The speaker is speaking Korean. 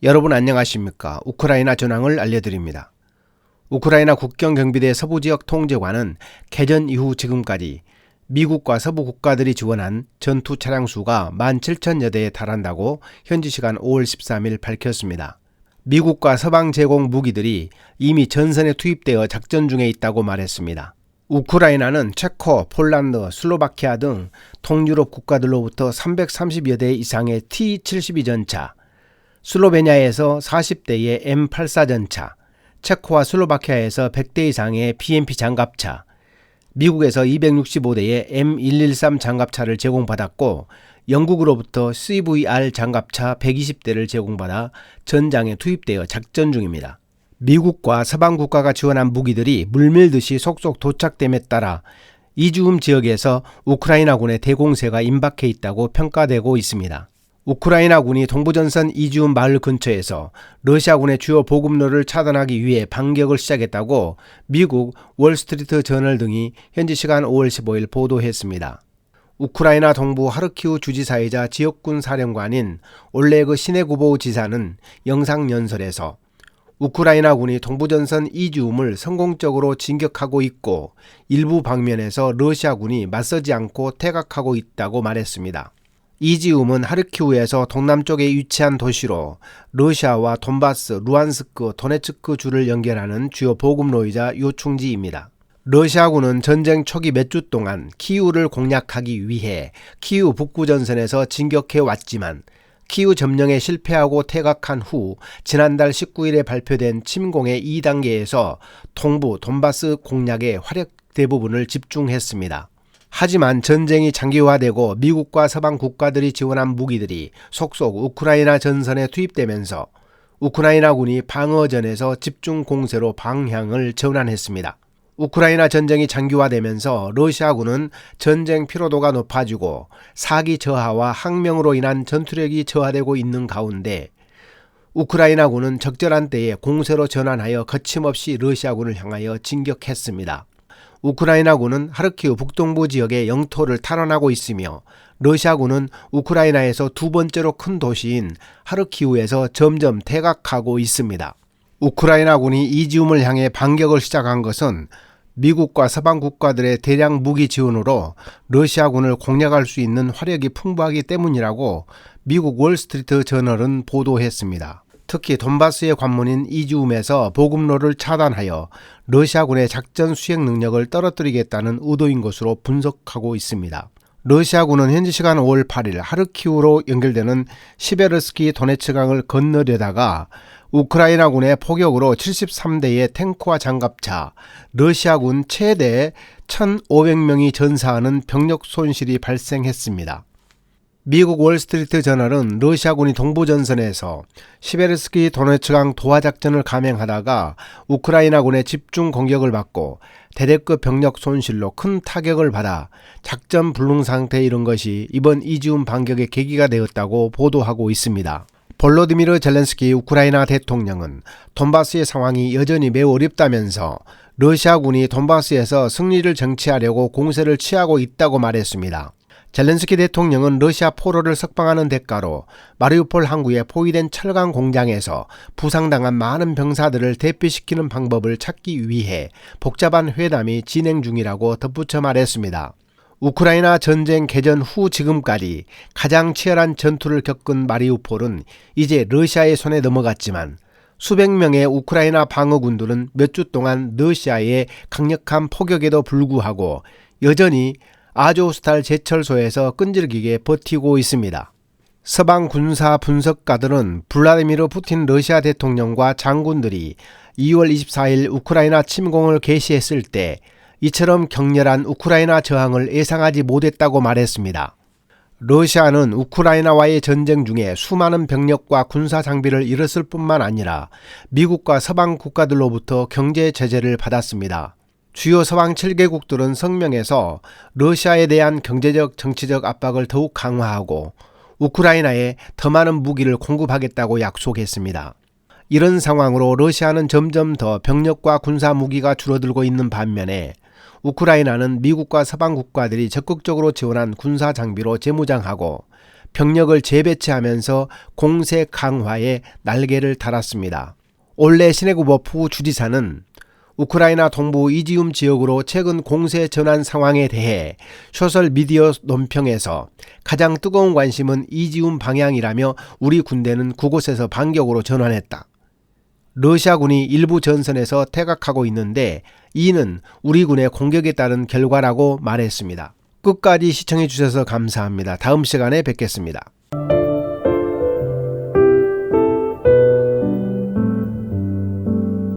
여러분 안녕하십니까? 우크라이나 전황을 알려드립니다. 우크라이나 국경경비대 서부지역 통제관은 개전 이후 지금까지 미국과 서부 국가들이 지원한 전투 차량 수가 17,000여 대에 달한다고 현지 시간 5월 13일 밝혔습니다. 미국과 서방 제공 무기들이 이미 전선에 투입되어 작전 중에 있다고 말했습니다. 우크라이나는 체코, 폴란드, 슬로바키아 등 동유럽 국가들로부터 330여 대 이상의 T-72 전차, 슬로베니아에서 40대의 M84 전차, 체코와 슬로바키아에서 100대 이상의 BMP 장갑차, 미국에서 265대의 M113 장갑차를 제공받았고 영국으로부터 CVR 장갑차 120대를 제공받아 전장에 투입되어 작전 중입니다. 미국과 서방 국가가 지원한 무기들이 물밀듯이 속속 도착됨에 따라 이즈움 지역에서 우크라이나군의 대공세가 임박해 있다고 평가되고 있습니다. 우크라이나군이 동부전선 이즈움 마을 근처에서 러시아군의 주요 보급로를 차단하기 위해 반격을 시작했다고 미국 월스트리트 저널 등이 현지 시간 5월 15일 보도했습니다. 우크라이나 동부 하르키우 주지사이자 지역군 사령관인 올레그 시네구보우 지사는 영상연설에서 우크라이나군이 동부전선 이즈움을 성공적으로 진격하고 있고 일부 방면에서 러시아군이 맞서지 않고 퇴각하고 있다고 말했습니다. 이지움은 하르키우에서 동남쪽에 위치한 도시로 러시아와 돈바스, 루안스크, 도네츠크 주를 연결하는 주요 보급로이자 요충지입니다. 러시아군은 전쟁 초기 몇 주 동안 키이우를 공략하기 위해 키이우 북부전선에서 진격해 왔지만 키이우 점령에 실패하고 퇴각한 후 지난달 19일에 발표된 침공의 2단계에서 동부 돈바스 공략에 화력 대부분을 집중했습니다. 하지만 전쟁이 장기화되고 미국과 서방 국가들이 지원한 무기들이 속속 우크라이나 전선에 투입되면서 우크라이나군이 방어전에서 집중 공세로 방향을 전환했습니다. 우크라이나 전쟁이 장기화되면서 러시아군은 전쟁 피로도가 높아지고 사기 저하와 항명으로 인한 전투력이 저하되고 있는 가운데 우크라이나군은 적절한 때에 공세로 전환하여 거침없이 러시아군을 향하여 진격했습니다. 우크라이나군은 하르키우 북동부 지역의 영토를 탈환하고 있으며 러시아군은 우크라이나에서 두 번째로 큰 도시인 하르키우에서 점점 퇴각하고 있습니다. 우크라이나군이 이지움을 향해 반격을 시작한 것은 미국과 서방 국가들의 대량 무기 지원으로 러시아군을 공략할 수 있는 화력이 풍부하기 때문이라고 미국 월스트리트 저널은 보도했습니다. 특히 돈바스의 관문인 이지움에서 보급로를 차단하여 러시아군의 작전 수행 능력을 떨어뜨리겠다는 의도인 것으로 분석하고 있습니다. 러시아군은 현지 시간 5월 8일 하르키우로 연결되는 시베르스키 도네츠강을 건너려다가 우크라이나군의 포격으로 73대의 탱크와 장갑차, 러시아군 최대 1,500명이 전사하는 병력 손실이 발생했습니다. 미국 월스트리트 저널은 러시아군이 동부전선에서 시베르스키 도네츠강 도하작전을 감행하다가 우크라이나군의 집중 공격을 받고 대대급 병력 손실로 큰 타격을 받아 작전 불능 상태에 이른 것이 이번 이지움 반격의 계기가 되었다고 보도하고 있습니다. 볼로디미르 젤렌스키 우크라이나 대통령은 돈바스의 상황이 여전히 매우 어렵다면서 러시아군이 돈바스에서 승리를 쟁취하려고 공세를 취하고 있다고 말했습니다. 젤렌스키 대통령은 러시아 포로를 석방하는 대가로 마리우폴 항구에 포위된 철강 공장에서 부상당한 많은 병사들을 대피시키는 방법을 찾기 위해 복잡한 회담이 진행 중이라고 덧붙여 말했습니다. 우크라이나 전쟁 개전 후 지금까지 가장 치열한 전투를 겪은 마리우폴은 이제 러시아의 손에 넘어갔지만 수백 명의 우크라이나 방어군들은 몇 주 동안 러시아의 강력한 포격에도 불구하고 여전히 아조스탈 제철소에서 끈질기게 버티고 있습니다. 서방 군사 분석가들은 블라디미르 푸틴 러시아 대통령과 장군들이 2월 24일 우크라이나 침공을 개시했을 때 이처럼 격렬한 우크라이나 저항을 예상하지 못했다고 말했습니다. 러시아는 우크라이나와의 전쟁 중에 수많은 병력과 군사 장비를 잃었을 뿐만 아니라 미국과 서방 국가들로부터 경제 제재를 받았습니다. 주요 서방 7개국들은 성명에서 러시아에 대한 경제적, 정치적 압박을 더욱 강화하고 우크라이나에 더 많은 무기를 공급하겠다고 약속했습니다. 이런 상황으로 러시아는 점점 더 병력과 군사 무기가 줄어들고 있는 반면에 우크라이나는 미국과 서방 국가들이 적극적으로 지원한 군사 장비로 재무장하고 병력을 재배치하면서 공세 강화에 날개를 달았습니다. 올레 시네구버프 주지사는 우크라이나 동부 이지움 지역으로 최근 공세 전환 상황에 대해 소셜미디어 논평에서 가장 뜨거운 관심은 이지움 방향이라며 우리 군대는 그곳에서 반격으로 전환했다. 러시아군이 일부 전선에서 퇴각하고 있는데 이는 우리 군의 공격에 따른 결과라고 말했습니다. 끝까지 시청해 주셔서 감사합니다. 다음 시간에 뵙겠습니다.